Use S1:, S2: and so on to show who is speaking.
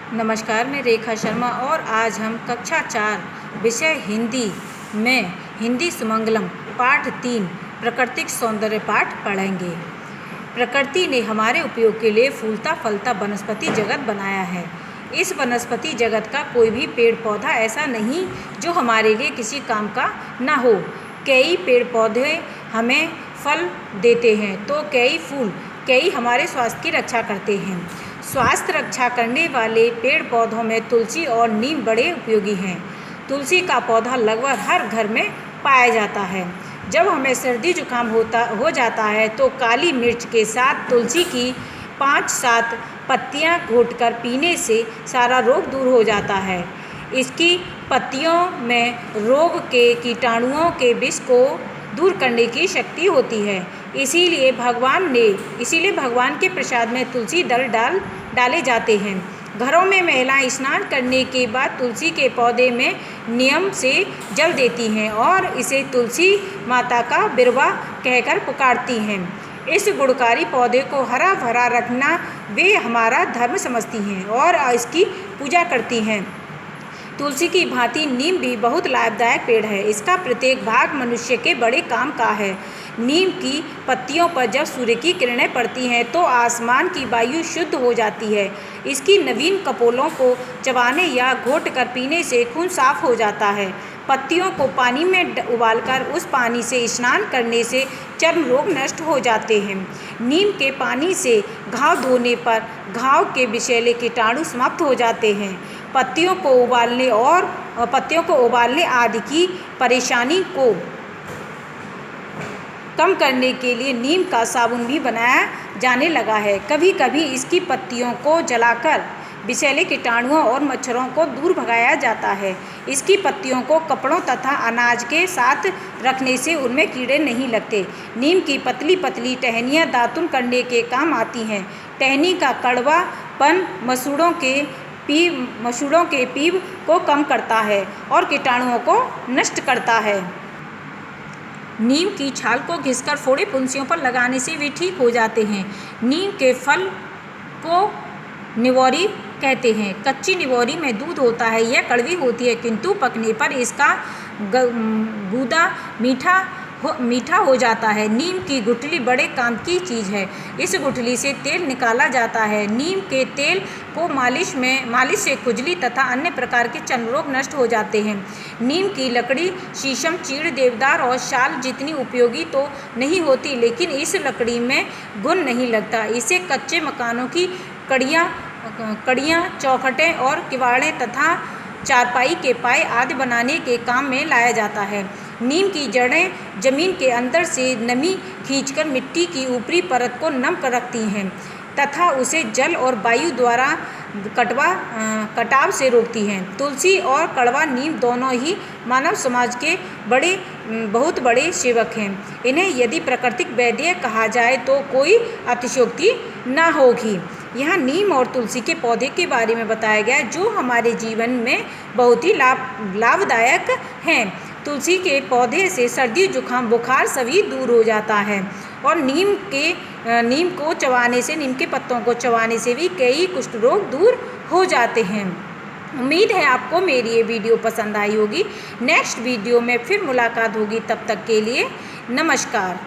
S1: नमस्कार, मैं रेखा शर्मा और आज हम कक्षा 4 विषय हिंदी में हिंदी सुमंगलम पाठ 3 प्राकृतिक सौंदर्य पाठ पढ़ेंगे। प्रकृति ने हमारे उपयोग के लिए फूलता फलता वनस्पति जगत बनाया है। इस वनस्पति जगत का कोई भी पेड़ पौधा ऐसा नहीं जो हमारे लिए किसी काम का ना हो। कई पेड़ पौधे हमें फल देते हैं तो कई फूल, कई हमारे स्वास्थ्य की रक्षा करते हैं। स्वास्थ्य रक्षा करने वाले पेड़ पौधों में तुलसी और नीम बड़े उपयोगी हैं। तुलसी का पौधा लगभग हर घर में पाया जाता है। जब हमें सर्दी जुकाम हो जाता है तो काली मिर्च के साथ तुलसी की 5-7 पत्तियां घोटकर पीने से सारा रोग दूर हो जाता है। इसकी पत्तियों में रोग के कीटाणुओं के विष को दूर करने की शक्ति होती है। इसीलिए भगवान के प्रसाद में तुलसी दल डाले जाते हैं। घरों में महिलाएं स्नान करने के बाद तुलसी के पौधे में नियम से जल देती हैं और इसे तुलसी माता का बिरवा कहकर पुकारती हैं। इस गुणकारी पौधे को हरा भरा रखना वे हमारा धर्म समझती हैं और इसकी पूजा करती हैं। तुलसी की भांति नीम भी बहुत लाभदायक पेड़ है। इसका प्रत्येक भाग मनुष्य के बड़े काम का है। नीम की पत्तियों पर जब सूर्य की किरणें पड़ती हैं तो आसमान की वायु शुद्ध हो जाती है। इसकी नवीन कपोलों को चबाने या घोटकर पीने से खून साफ हो जाता है। पत्तियों को पानी में उबालकर उस पानी से स्नान करने से चर्म रोग नष्ट हो जाते हैं। नीम के पानी से घाव धोने पर घाव के विषैले कीटाणु समाप्त हो जाते हैं। पत्तियों को उबालने आदि की परेशानी को कम करने के लिए नीम का साबुन भी बनाया जाने लगा है। कभी कभी इसकी पत्तियों को जलाकर विषैले कीटाणुओं और मच्छरों को दूर भगाया जाता है। इसकी पत्तियों को कपड़ों तथा अनाज के साथ रखने से उनमें कीड़े नहीं लगते। नीम की पतली पतली टहनियाँ दातुन करने के काम आती हैं। टहनी का कड़वापन मसूड़ों के पीप को कम करता है और कीटाणुओं को नष्ट करता है। नीम की छाल को घिसकर फोड़े फुंसियों पर लगाने से वे ठीक हो जाते हैं। नीम के फल को निवौरी कहते हैं। कच्ची निवौरी में दूध होता है। यह कड़वी होती है किंतु पकने पर इसका गूदा मीठा हो जाता है। नीम की गुठली बड़े काम की चीज़ है। इस गुठली से तेल निकाला जाता है। नीम के तेल को मालिश से खुजली तथा अन्य प्रकार के चर्म रोग नष्ट हो जाते हैं। नीम की लकड़ी शीशम, चीड़, देवदार और शाल जितनी उपयोगी तो नहीं होती, लेकिन इस लकड़ी में घुन नहीं लगता। इसे कच्चे मकानों की कड़ियाँ, चौखटें और किवाड़ें तथा चारपाई के पाए आदि बनाने के काम में लाया जाता है। नीम की जड़ें जमीन के अंदर से नमी खींचकर मिट्टी की ऊपरी परत को नम कर रखती हैं तथा उसे जल और वायु द्वारा कटाव से रोकती हैं। तुलसी और कड़वा नीम दोनों ही मानव समाज के बहुत बड़े सेवक हैं। इन्हें यदि प्राकृतिक वैद्य कहा जाए तो कोई अतिशयोक्ति न होगी। यहाँ नीम और तुलसी के पौधे के बारे में बताया गया जो हमारे जीवन में बहुत ही लाभदायक हैं। तुलसी के पौधे से सर्दी जुकाम बुखार सभी दूर हो जाता है और नीम के पत्तों को चबाने से भी कई कुष्ठ रोग दूर हो जाते हैं। उम्मीद है आपको मेरी ये वीडियो पसंद आई होगी। नेक्स्ट वीडियो में फिर मुलाकात होगी। तब तक के लिए नमस्कार।